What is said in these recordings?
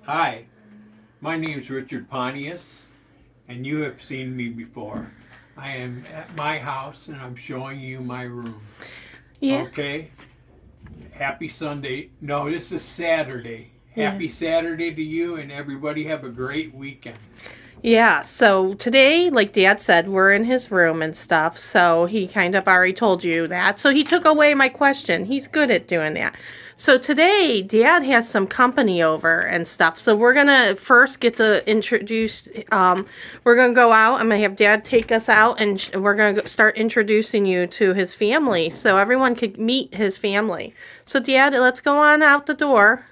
Hi, my name is Richard Pontius, and you have seen me before. I am at my house and I'm showing you my room. Yeah. Okay? Happy Sunday. No, this is Saturday. Yeah. Happy Saturday to you, and everybody have a great weekend. Yeah. So today, like Dad said, we're in his room and stuff. So he kind of already told you that. So he took away my question. He's good at doing that. So today, Dad has some company over and stuff. So we're going to first get to introduce, we're going to go out. I'm going to have Dad take us out and we're going to start introducing you to his family so everyone could meet his family. So Dad, let's go on out the door.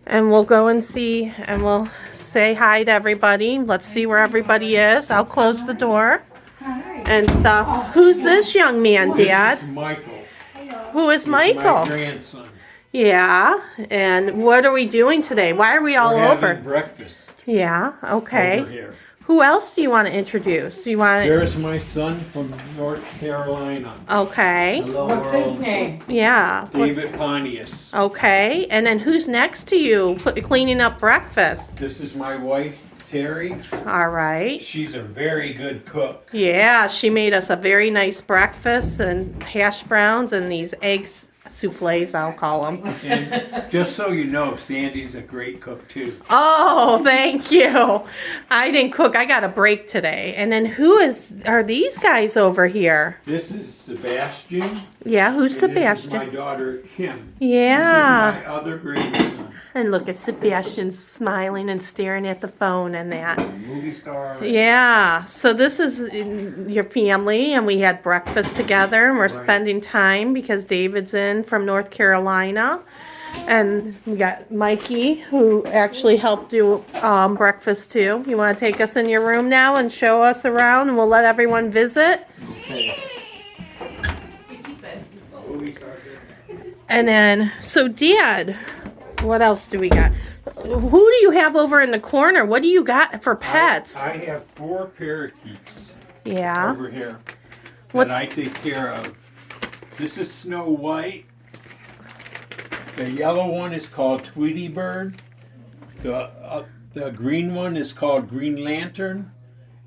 And we'll go and see, and we'll say hi to everybody. Let's see where everybody is. I'll close the door and stuff. Who's this young man, Dad? This is Michael. Who is He's Michael? my grandson. Yeah. And what are we doing today? Why are we all We're over? having breakfast Yeah. Okay. over here. Who else do you want to introduce? Do you want to? There's my son from North Carolina. Okay. Hello, What's world. his name? Yeah. David Pontius. Okay. And then who's next to you, cleaning up breakfast? This is my wife, Terry. All right. She's a very good cook. Yeah, she made us a very nice breakfast and hash browns and these eggs souffles, I'll call them. And just so you know, Sandy's a great cook too. Oh, thank you. I didn't cook. I got a break today. And then are these guys over here? This is Sebastian. Yeah, who's and This is Sebastian? my daughter, Kim. Yeah. This is my other grandson. And look at Sebastian smiling and staring at the phone and that. Movie star. Yeah, so this is your family, and we had breakfast together, and we're Right. spending time because David's in from North Carolina. And we got Mikey, who actually helped do breakfast too. You want to take us in your room now and show us around, and we'll let everyone visit? Okay. Movie star. And then, so Dad, what else do we got? Who do you have over in the corner? What do you got for pets? I have 4 parakeets Yeah. over here What's- that I take care of. This is Snow White. The yellow one is called Tweety Bird. The green one is called Green Lantern,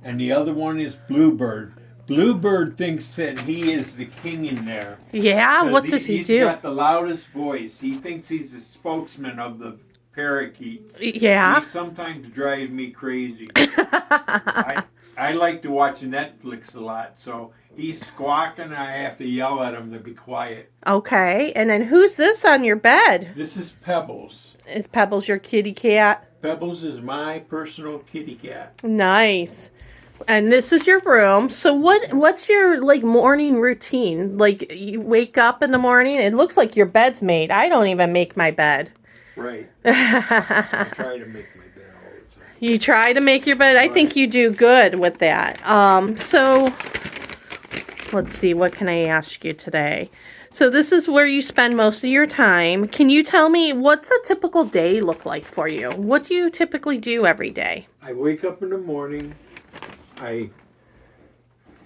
and the other one is Bluebird. Bluebird thinks that he is the king in there. Yeah, 'Cause what does he He's do? got the loudest voice. He thinks he's the spokesman of the parakeets. Yeah. He sometimes drives me crazy. I like to watch Netflix a lot, so he's squawking and I have to yell at him to be quiet. Okay, and then who's this on your bed? This is Pebbles. Is Pebbles your kitty cat? Pebbles is my personal kitty cat. Nice. And this is your room. So what's your like morning routine? Like you wake up in the morning, it looks like your bed's made. I don't even make my bed. Right. I try to make my bed all the time. You try to make your bed. I think you do good with that. So let's see, what can I ask you today? So this is where you spend most of your time. Can you tell me what's a typical day look like for you? What do you typically do every day? I wake up in the morning. I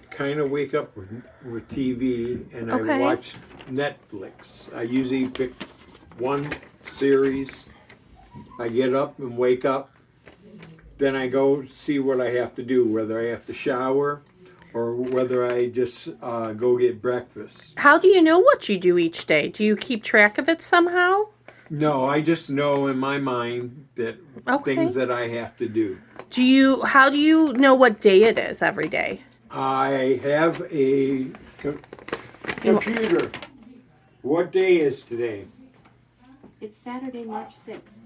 kind of wake up with TV and I Okay. watch Netflix. I usually pick one series. I get up and wake up. Then I go see what I have to do, whether I have to shower or whether I just go get breakfast. How do you know what you do each day? Do you keep track of it somehow? No, I just know in my mind that Okay. things that I have to do. How do you know what day it is every day? I have a computer. What day is today? It's Saturday, March 6th.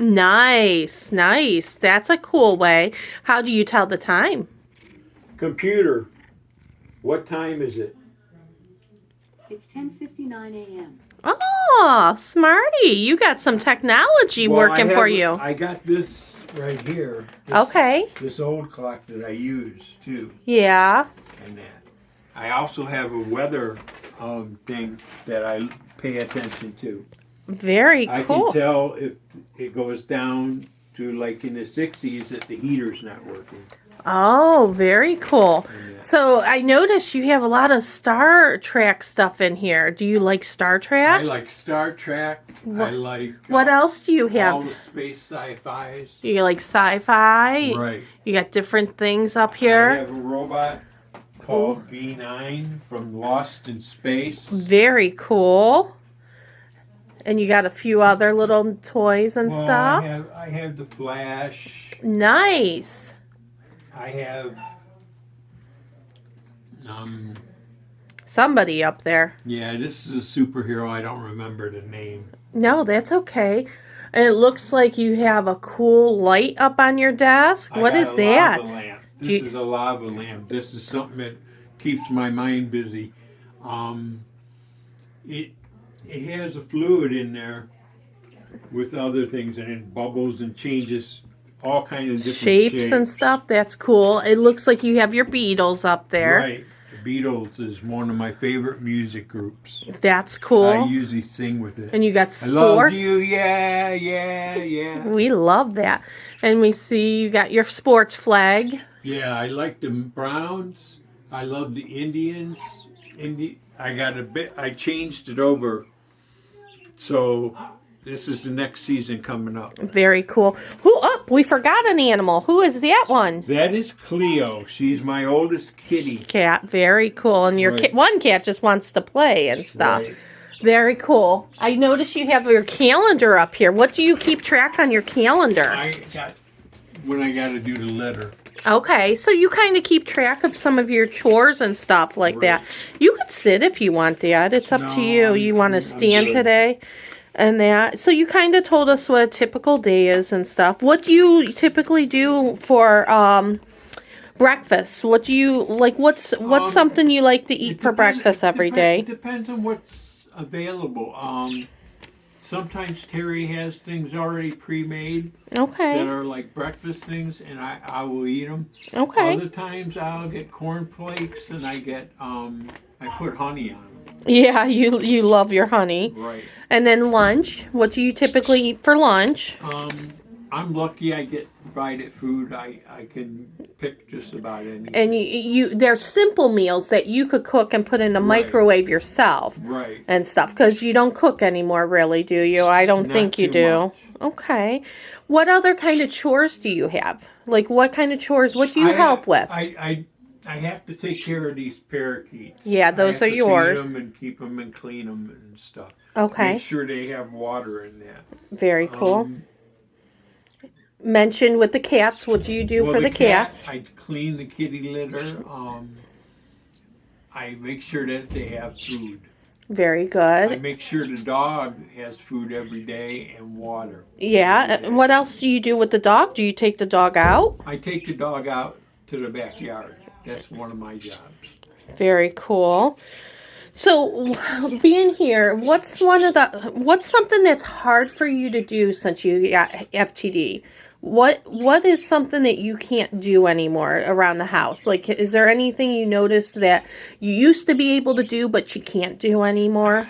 Nice, nice. That's a cool way. How do you tell the time? Computer. What time is it? It's 10:59 a.m. Oh, smarty. You got some technology Well, working for you. I got this right here. This, Okay. This old clock that I use too, Yeah. and that. I also have a weather thing that I pay attention to. Very I cool. can tell if it goes down to like in the 60s that the heater's not working. Oh, very cool. So I noticed you have a lot of Star Trek stuff in here. Do you like Star I Trek? like Star Trek. I like What else do you all have? the space sci-fis. Do you like sci-fi? Right. You got different things up I here. have a robot called B9 from Lost in Space. Very cool. And you got a few other little toys and Well, stuff. I have the Flash. Nice. I have Somebody up there. yeah, this is a superhero. I don't remember the name. No, that's okay. And it looks like you have a cool light up on your desk. I What got is a that? lava lamp. Do This you- is a lava lamp. This is something that keeps my mind busy. It has a fluid in there with other things, and it bubbles and changes all kinds of different Shapes and stuff. That's cool. It looks like you have your Beatles up there. Right. The Beatles is one of my favorite music groups. That's I cool. usually sing with it. And you got I love sports. you, yeah, yeah, yeah. We love that. And we see you got your sports flag. Yeah, I like the Browns. I love the Indians. I changed it over. So this is the next season coming up. Very cool. We forgot an animal. Who is that one? That is Cleo. She's my oldest kitty. Cat. Very cool. And your Right. one cat just wants to play and stuff. Right. Very cool. I noticed you have your calendar up here. What do you keep track on your calendar? When I got to do the litter. Okay, so you kind of keep track of some of your chores and stuff like that. You could sit if you want, Dad. It's up to you. You want to I'm stand good. today? And that. So you kind of told us what a typical day is and stuff. What do you typically do for breakfast? What do you like? What's something you like to eat for breakfast every day? It depends on what's available. Sometimes Terry has things already pre-made that Okay. are like breakfast things, and I will eat them. Okay. Other times I'll get cornflakes, and I put honey on them. Yeah, you love your honey. Right. And then lunch. What do you typically eat for lunch? I'm lucky I get provided food. I can pick just about anything. And they're simple meals that you could cook and put in a microwave yourself. Right. And stuff, because you don't cook anymore, really, do you? I don't Not think you too do. much. Okay. What other kind of chores do you have? Like, what kind of chores? What do you help with? I have to take care of these parakeets. Yeah, those I are have to yours. feed them and keep them and clean them and stuff. Okay. Make sure they have water in that. Very cool. Mention with the cats. What do you do for the cats? I clean the kitty litter. I make sure that they have food. Very I good. make sure the dog has food every day and water. Yeah. And what else do you do with the dog? Do you take the dog out? I take the dog out to the backyard. That's one of my jobs. Very cool. So, being here, what's something that's hard for you to do since you got FTD? What is something that you can't do anymore around the house? Like, is there anything you notice that you used to be able to do but you can't do anymore?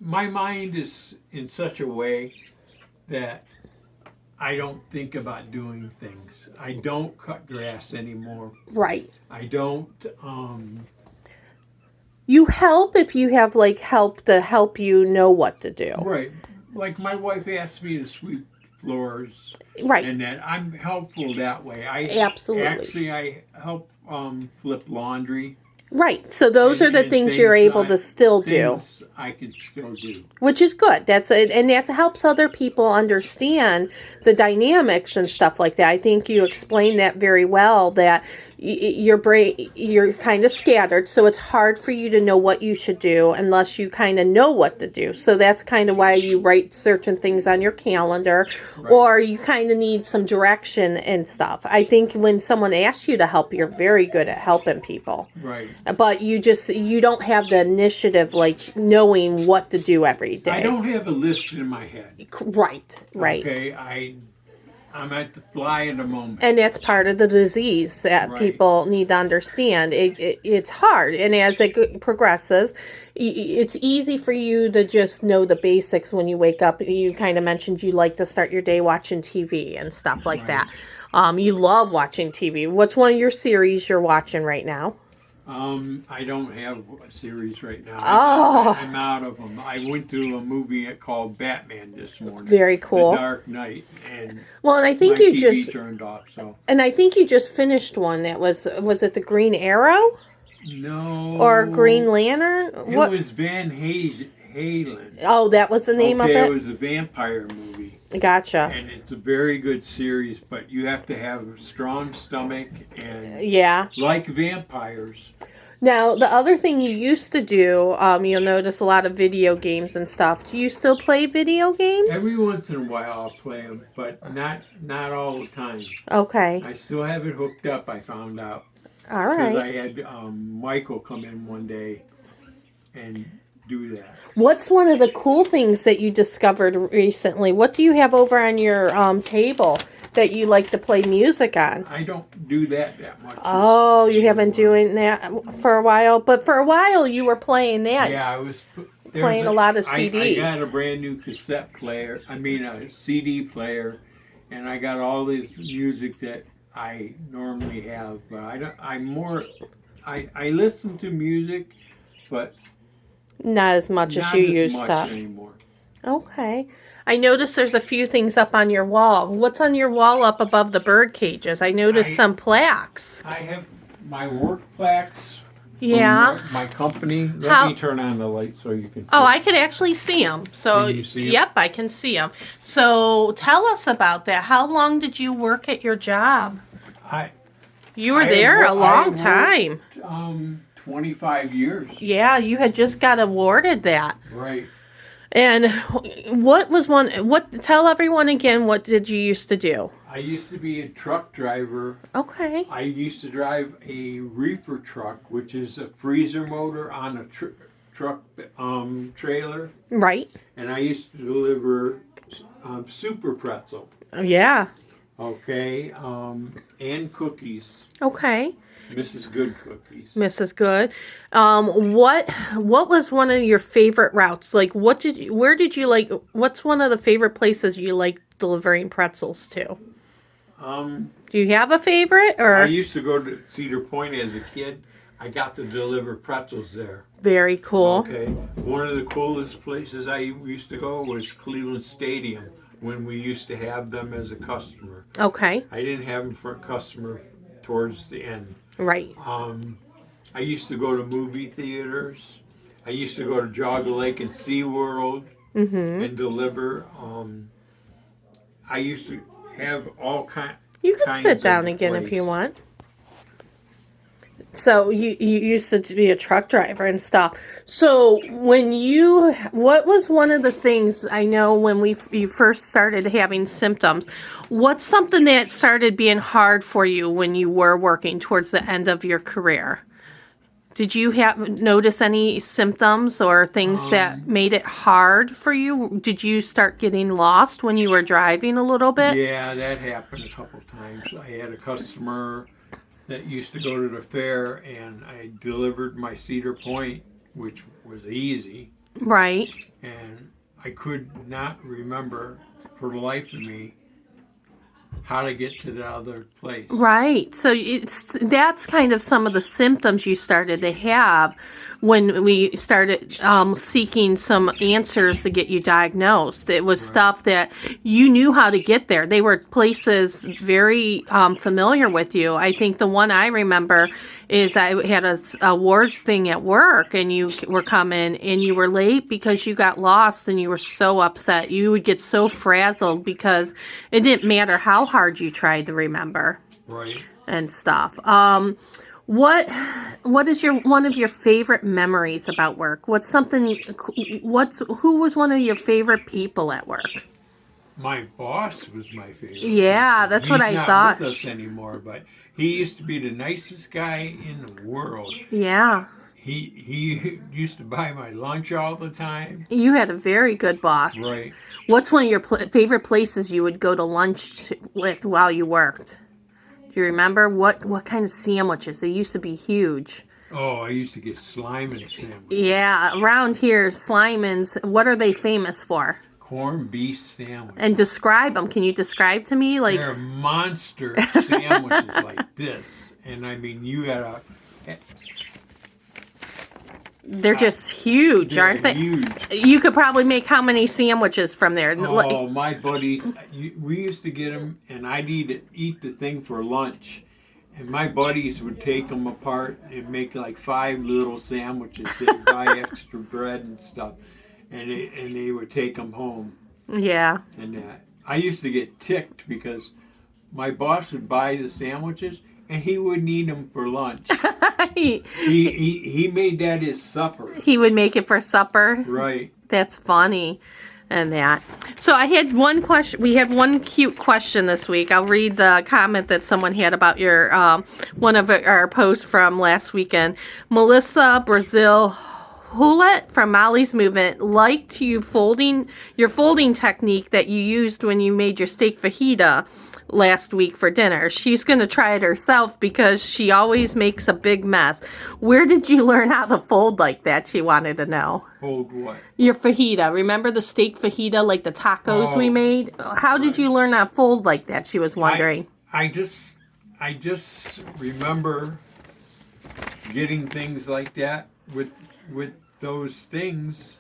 My mind is in such a way that I don't think about doing things. I don't cut grass anymore. Right. I don't. You help if you have like help to help you know what to do. Right. Like my wife asked me to sweep floors. Right. And that I'm helpful that way. Absolutely. Actually, I help flip laundry. Right. So those are the and things you're able to still do. things I can still do. Which is good. And that helps other people understand the dynamics and stuff like that. I think you explained that very well, that your brain, you're kind of scattered, so it's hard for you to know what you should do unless you kind of know what to do. So that's kind of why you write certain things on your calendar, or you kind of need some direction and stuff. I think when someone asks you to help, you're very good at helping people. Right. But you don't have the initiative, like knowing what to do every day. I don't have a list in my head. Right. Okay. I'm at the fly in the moment. And that's part of the disease that people need to understand. It's hard. And as it progresses, it's easy for you to just know the basics when you wake up. You kind of mentioned you like to start your day watching TV and stuff like that. You love watching TV. What's one of your series you're watching right now? I don't have a series right now. Oh. I'm out of them. I went to a movie called Batman this morning. Very cool. The Dark Knight, and Well, and I think my you TV just turned off. So and I think you just finished one that was it the Green Arrow no, or Green Lantern? It was Van Halen. Oh, that was the name of It it. was a vampire movie. Gotcha. And it's a very good series, but you have to have a strong stomach and Yeah. like vampires. Now, the other thing you used to do, you'll notice a lot of video games and stuff. Do you still play video games? Every once in a while I'll play them, but not all the time. Okay. I still have it hooked up, I found out. All Because right. I had Michael come in one day and do that. What's one of the cool things that you discovered recently? What do you have over on your table that you like to play music on? I don't do that much. Oh, you haven't doing that for a while? But for a while you were playing that. Yeah, I was Playing a lot of CDs. I got a brand new cassette player. I mean a CD player, and I got all this music that I normally have. But I listen to music, but Not as much as not you as used much to. anymore. Okay. I noticed there's a few things up on your wall. What's on your wall up above the bird cages? I noticed some plaques. I have my work plaques. Yeah. From my company. Let How- me turn on the light so you can see. Oh, I could actually see them. So, Can you see 'em? yep, I can see them. So, tell us about that. How long did you work at your job? You were I there wo- a I long worked, time. 25 years. Yeah, you had just got awarded that. Right. And tell everyone again, what did you used to do? I used to be a truck driver. Okay. I used to drive a reefer truck, which is a freezer motor on a truck trailer, Right. and I used to deliver super pretzel, Yeah. okay, and cookies, Okay. Mrs. Good cookies. Mrs. Good. What was one of your favorite routes? Like, what's one of the favorite places you like delivering pretzels to? Do you have a favorite or? I used to go to Cedar Point as a kid. I got to deliver pretzels there. Very cool. Okay. One of the coolest places I used to go was Cleveland Stadium when we used to have them as a customer. Okay. I didn't have them for a customer towards the end. Right. I used to go to movie theaters. I used to go to Jogga Lake and SeaWorld and deliver. I used to have all kinds. You can sit down again if you want. So you used to be a truck driver and stuff. So what was one of the things, I know when you first started having symptoms, what's something that started being hard for you when you were working towards the end of your career? Did you notice any symptoms or things that made it hard for you? Did you start getting lost when you were driving a little bit? Yeah, that happened a couple times. I had a customer that used to go to the fair, and I delivered my Cedar Point, which was easy. Right. And I could not remember for the life of me how to get to the other place. Right. So that's kind of some of the symptoms you started to have when we started seeking some answers to get you diagnosed. It was stuff that you knew how to get there. They were places very familiar with you. I think the one I remember is I had a awards thing at work, and you were coming and you were late because you got lost and you were so upset. You would get so frazzled because it didn't matter how hard you tried to remember. Right. And stuff. What is one of your favorite memories about work? Who was one of your favorite people at work? My boss was my favorite. Yeah, that's what I thought. He's not with us anymore, but he used to be the nicest guy in the world. Yeah. He used to buy my lunch all the time. You had a very good boss. Right. What's one of your favorite places you would go to lunch with while you worked? Do you remember what kind of sandwiches? They used to be huge. Oh, I used to get Slyman sandwiches. Yeah, around here, Slyman's, what are they famous for? corned beef sandwich. And describe them. Can you describe to me? Like, They're monster sandwiches like this. And I mean, you gotta. they're just huge, aren't they? Huge. You could probably make how many sandwiches from there? Oh, my buddies, we used to get them, and I'd eat the thing for lunch. And my buddies would take them apart and make like 5 little sandwiches. They'd buy extra bread and stuff, and they would take them home. Yeah. And I used to get ticked because my boss would buy the sandwiches, and he wouldn't eat them for lunch. He made that his supper. He would make it for supper. Right. That's funny. And that. So I had one question. We had one cute question this week. I'll read the comment that someone had about your one of our posts from last weekend. Melissa Brazil Houlet from Molly's Movement liked your folding technique that you used when you made your steak fajita last week for dinner. She's going to try it herself because she always makes a big mess. Where did you learn how to fold like that? She wanted to know. Fold what? Your fajita. Remember the steak fajita, like the tacos we made? How did you learn how to fold like that? She was wondering. I just remember getting things like that with those things,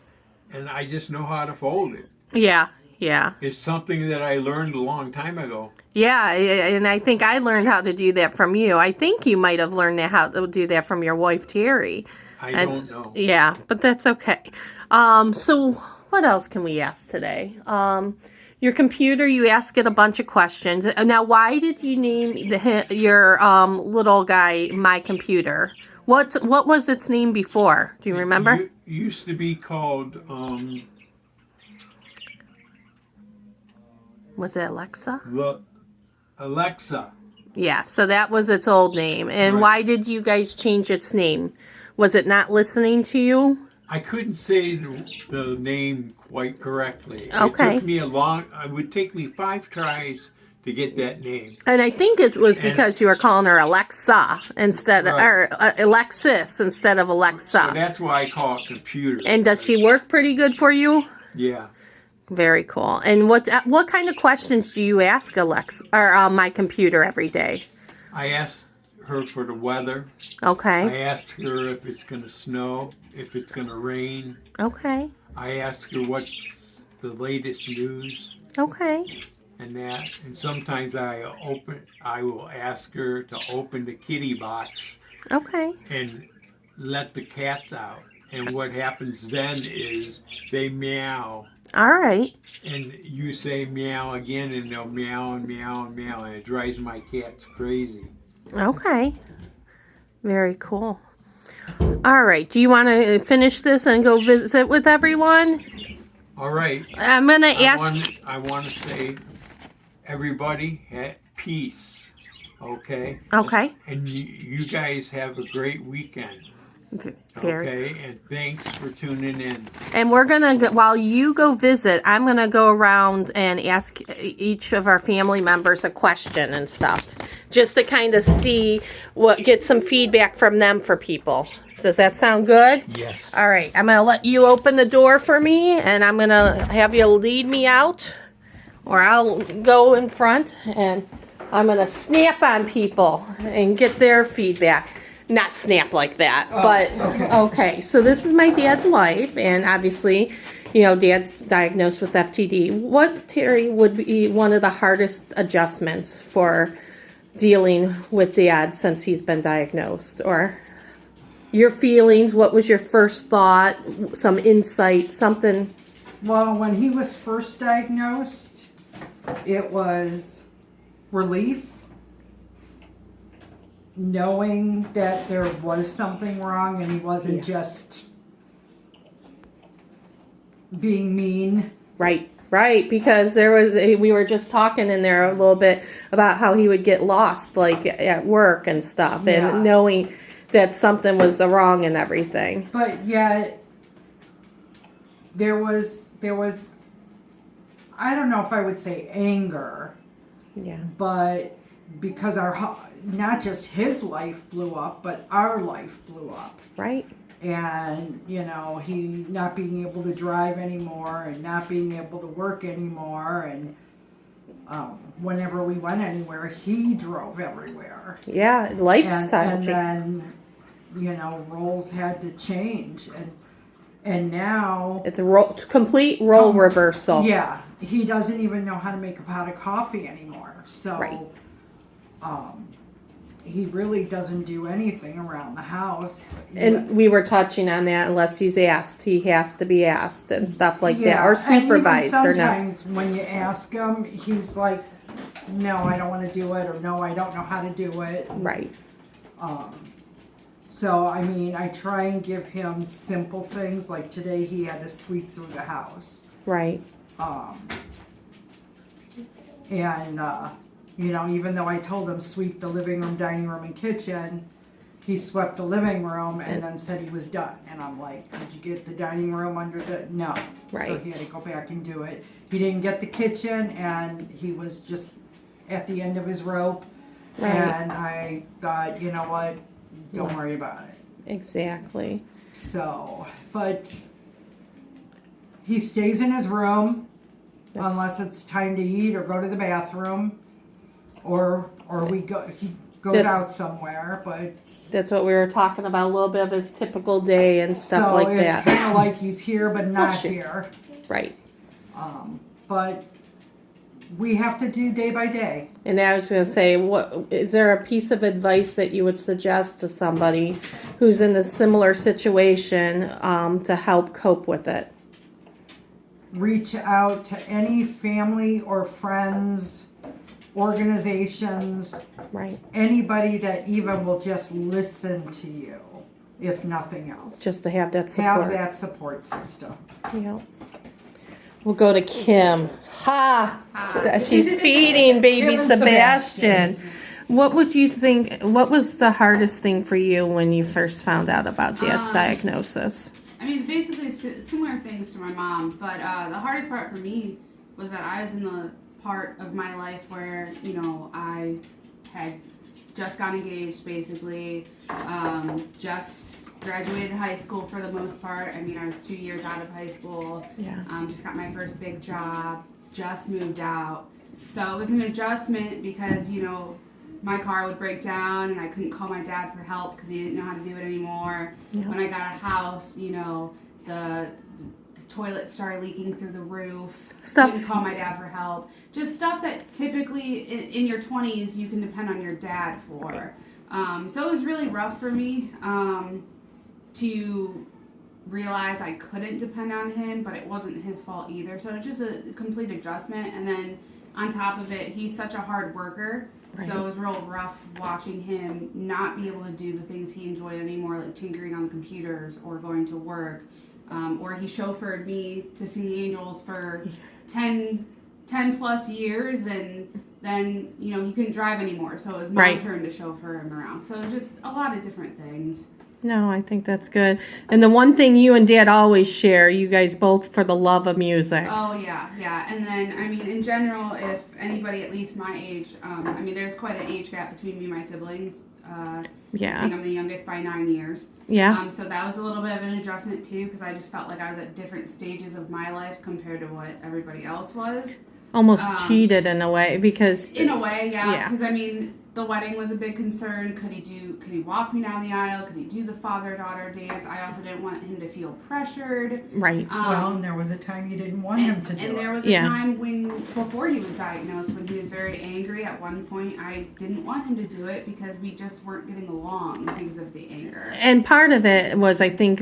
and I just know how to fold it. Yeah. It's something that I learned a long time ago. Yeah, and I think I learned how to do that from you. I think you might have learned how to do that from your wife, Terry. I don't know. Yeah, but that's okay. So what else can we ask today? Your computer, you ask it a bunch of questions. Now, why did you name your little guy My Computer? What was its name before? Do you remember? It used to be called... Was it Alexa? Alexa. Yeah, so that was its old name. And why did you guys change its name? Was it not listening to you? I couldn't say the name quite correctly. Okay. It would take me 5 tries to get that name. And I think it was because you were calling her Alexa instead of, or Alexis instead of Alexa. So that's why I call it computer. And does she work pretty good for you? Yeah. Very cool. And what kind of questions do you ask Alexa or My Computer every day? I asked her for the weather. Okay. I asked her if it's going to snow, if it's going to rain. Okay. I asked her what's the latest news. Okay. And that. And sometimes I will ask her to open the kitty box. Okay. And let the cats out. And what happens then is they meow. All right. And you say meow again, and they'll meow and meow and meow, and it drives my cats crazy. Okay. Very cool. All right. Do you want to finish this and go visit with everyone? All right. I'm going to ask... I want to say, everybody, peace. Okay? Okay. And you guys have a great weekend. Okay, and thanks for tuning in. And we're going to, while you go visit, I'm going to go around and ask each of our family members a question and stuff. Just to kind of get some feedback from them for people. Does that sound good? Yes. All right, I'm going to let you open the door for me, and I'm going to have you lead me out, or I'll go in front, and I'm going to snap on people and get their feedback. Not snap like that, but okay. So this is my dad's wife, and obviously, Dad's diagnosed with FTD. What, Terry, would be one of the hardest adjustments for dealing with Dad since he's been diagnosed? Or your feelings? What was your first thought? Some insight? Something? Well, when he was first diagnosed, it was relief. Knowing that there was something wrong and he wasn't just being mean. Right, because we were just talking in there a little bit about how he would get lost, like at work and stuff, and knowing that something was wrong and everything. But yet, there was, I don't know if I would say anger. Yeah. But because not just his life blew up, but our life blew up. Right. and he not being able to drive anymore and not being able to work anymore, and whenever we went anywhere, he drove everywhere. Yeah, lifestyle And change. then roles had to change, and now It's a complete role reversal. yeah, he doesn't even know how to make a pot of coffee anymore. So Right. he really doesn't do anything around the house. And we were touching on that. Unless he's asked, he has to be asked and stuff like that, or and even supervised, or not. sometimes when you ask him, he's like, "No, I don't want to do it," or "No, I don't know how to do it." Right. So I mean, I try and give him simple things. Like today, he had to sweep through the house. Right. And, even though I told him sweep the living room, dining room, and kitchen, he swept the living room and then said he was done. And I'm like, did you get the dining room under the, no. Right. So he had to go back and do it. He didn't get the kitchen, and he was just at the end of his rope. Right. And I thought, you know what, don't worry about it. Exactly. So, but he stays in his room unless it's time to eat or go to the bathroom, or he goes That's- out somewhere. But That's what we were talking about, a little bit of his typical day and stuff so like it's that. kind of like he's here but not shit. here. Right. But we have to do day by day. And I was going to say, what is there a piece of advice that you would suggest to somebody who's in a similar situation to help cope with it? Reach out to any family or friends, organizations, Right. anybody that even will just listen to you, if nothing else. Just to have that support. have that support system. Yeah. We'll go to Kim. Ha! She's feeding baby Kim and Sebastian. What would you think? What was the hardest thing for you when you first found out about Dad's diagnosis? I mean, basically similar things to my mom, but the hardest part for me was that I was in the part of my life where, I had just got engaged, basically, just graduated high school for the most part. I mean, I was 2 years out of high school. Yeah. Just got my first big job, just moved out. So it was an adjustment because, my car would break down and I couldn't call my dad for help because he didn't know how to do it anymore. Yeah. When I got a house, the toilet started leaking through the roof. Stuff. Couldn't call my dad for help. Just stuff that typically in your 20s you can depend on your dad for. So it was really rough for me to realize I couldn't depend on him, but it wasn't his fault either. So it was just a complete adjustment. And then on top of it, he's such a hard worker. Right. So it was real rough watching him not be able to do the things he enjoyed anymore, like tinkering on the computers or going to work. Or he chauffeured me to see the Angels for 10 plus years, and then, he couldn't drive anymore. So it was my Right. turn to chauffeur him around. So it was just a lot of different things. No, I think that's good. And the one thing you and Dad always share, you guys both for the love of music. Oh, yeah. And then, I mean, in general, if anybody at least my age, there's quite an age gap between me and my siblings. I Yeah. think I'm the youngest by 9 years. Yeah. So that was a little bit of an adjustment, too, because I just felt like I was at different stages of my life compared to what everybody else was. Almost cheated in a way because. In a way, yeah. Yeah. Because, the wedding was a big concern. Could he walk me down the aisle? Could he do the father-daughter dance? I also didn't want him to feel pressured. Right. And there was a time you didn't want him to do it. And there was a Yeah. time before he was diagnosed, when he was very angry. At one point, I didn't want him to do it because we just weren't getting along because of the anger. And part of it was, I think,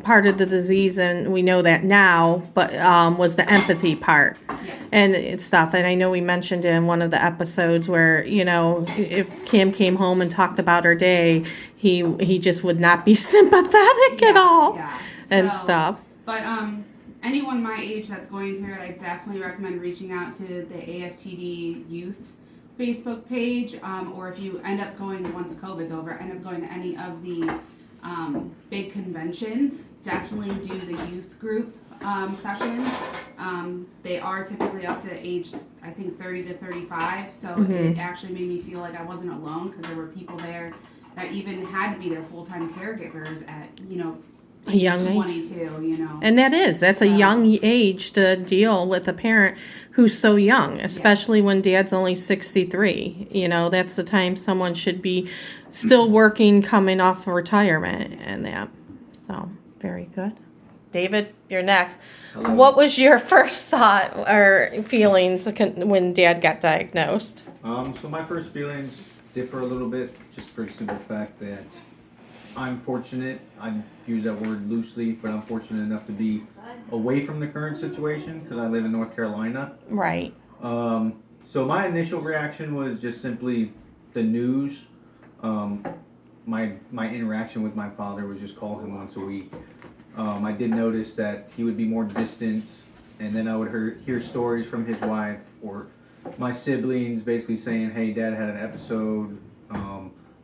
part of the disease, and we know that now, but was the empathy part. Yes. And stuff. And I know we mentioned in one of the episodes where, if Kim came home and talked about her day, he just would not be sympathetic at all. Yeah. And So, stuff. But anyone my age that's going through it, I definitely recommend reaching out to the AFTD youth Facebook page, or if you end up going, once COVID's over, end up going to any of the big conventions, definitely do the youth group sessions. They are typically up to age, I think, 30 to 35, so it actually made me feel like I wasn't alone, because there were people there that even had to be their full-time caregivers at, A young age. 22, you know. And that's a young age to deal with a parent who's so young, especially when dad's only 63. You know, that's the time someone should be still working, coming off of retirement and that. So, very good. David, you're next. Hello. What was your first thought or feelings when dad got diagnosed? So my first feelings differ a little bit, just for the simple fact that I'm fortunate, I use that word loosely, but I'm fortunate enough to be away from the current situation because I live in North Carolina. Right. So my initial reaction was just simply the news. My interaction with my father was just call him once a week. I did notice that he would be more distant, and then I would hear stories from his wife or my siblings basically saying, hey, dad had an episode.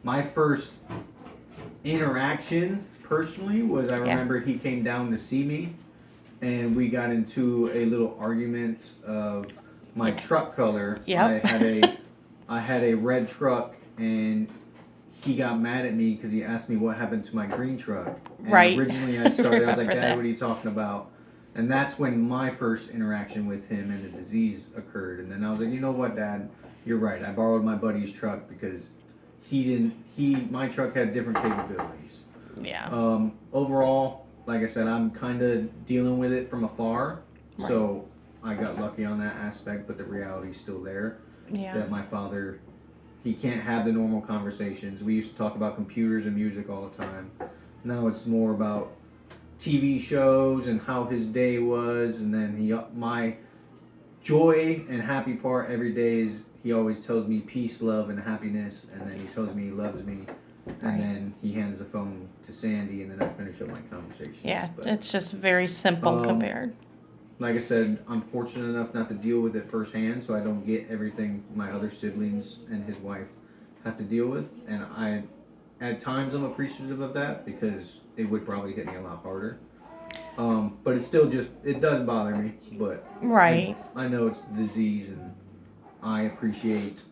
My first interaction personally was I remember he came down to see me and we got into a little argument of my truck color. Yep. I had a red truck and he got mad at me because he asked me what happened to my green truck. And Right. originally I was like, Remember Dad, that. what are you talking about? And that's when my first interaction with him and the disease occurred. And then I was like, you know what, Dad, you're right. I borrowed my buddy's truck because my truck had different capabilities. Yeah. Overall, like I said, I'm kind of dealing with it from afar. Right. So I got lucky on that aspect, but the reality's still there. Yeah. That my father, he can't have the normal conversations. We used to talk about computers and music all the time. Now it's more about TV shows and how his day was, and then my joy and happy part every day is he always tells me peace, love, and happiness, and then he tells me he loves me, and then he hands the phone to Sandy, and then I finish up my conversation. Yeah, But, it's just very simple compared. like I said, I'm fortunate enough not to deal with it firsthand, so I don't get everything my other siblings and his wife have to deal with, and at times I'm appreciative of that because it would probably hit me a lot harder. But it's still it does bother me, but Right. I know it's a disease, and I appreciate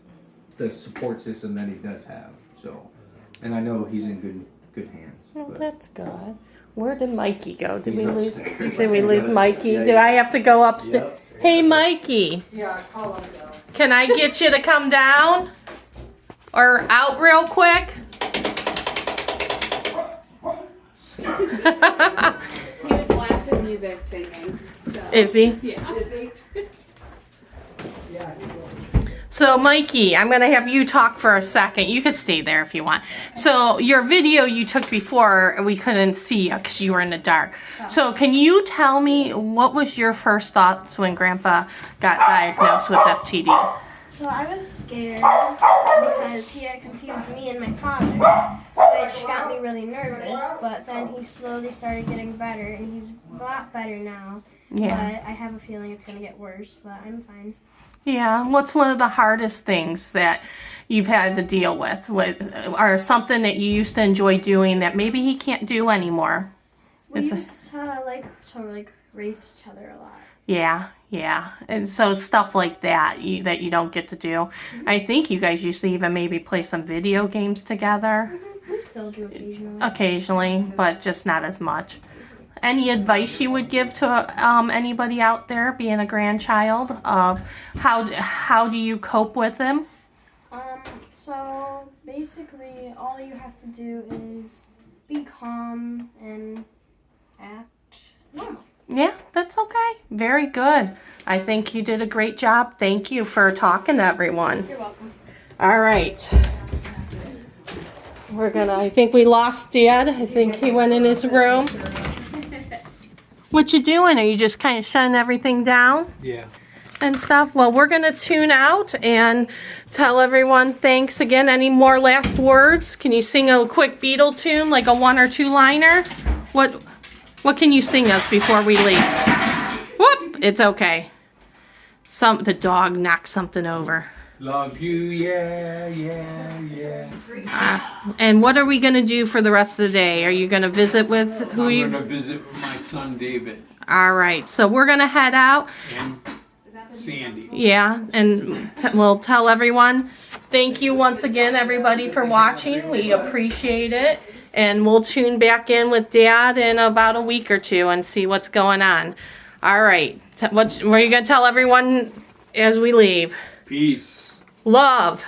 the support system that he does have. So, and I know he's in good hands. Well, But that's good. Where did Mikey go? Did He's we lose? upstairs. Did we lose Mikey? Yeah, Do yeah. I have to go upstairs? Yep. Hey, Mikey, Yeah, call him though. can I get you to come down or out real quick? He was blasting music singing. So. Is he? Yeah. Yeah, he will. So, Mikey, I'm going to have you talk for a second. You could stay there if you want. So, your video you took before, we couldn't see you because you were in the dark. So, can you tell me what was your first thoughts when Grandpa got diagnosed with FTD? So I was scared because he had confused me and my father, which got me really nervous, but then he slowly started getting better, and he's a lot better now. Yeah. But I have a feeling it's going to get worse, but I'm fine. Yeah. What's one of the hardest things that you've had to deal with or something that you used to enjoy doing that maybe he can't do anymore? We Is it- used to like race each other a lot. Yeah. And so stuff like that you don't get to do. I think you guys used to even maybe play some video games together We still do occasionally. occasionally, but just not as much. Any advice you would give to anybody out there being a grandchild of how do you cope with them? So basically all you have to do is be calm and act normal. Yeah, that's okay. Very good. I think you did a great job. Thank you for talking to everyone. You're welcome. All right. I think we lost Dad. I think he went in his room. What you doing? Are you just kind of shutting everything down Yeah. and stuff? Well, we're going to tune out and tell everyone thanks again. Any more last words? Can you sing a quick Beatle tune, like a 1 or 2 liner? What can you sing us before we leave? Whoop! It's okay. The dog knocked something over. Love you, yeah. And what are we going to do for the rest of the day? Are you going to visit with who I'm you... gonna visit with my son David All right, so we're going to head out. and Sandy. Yeah, and we'll tell everyone, thank you once again, everybody, for watching. We appreciate it. and we'll tune back in with Dad in about a week or two and see what's going on. All right. What are you going to tell everyone as we leave? Peace. Love.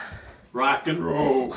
Rock and roll.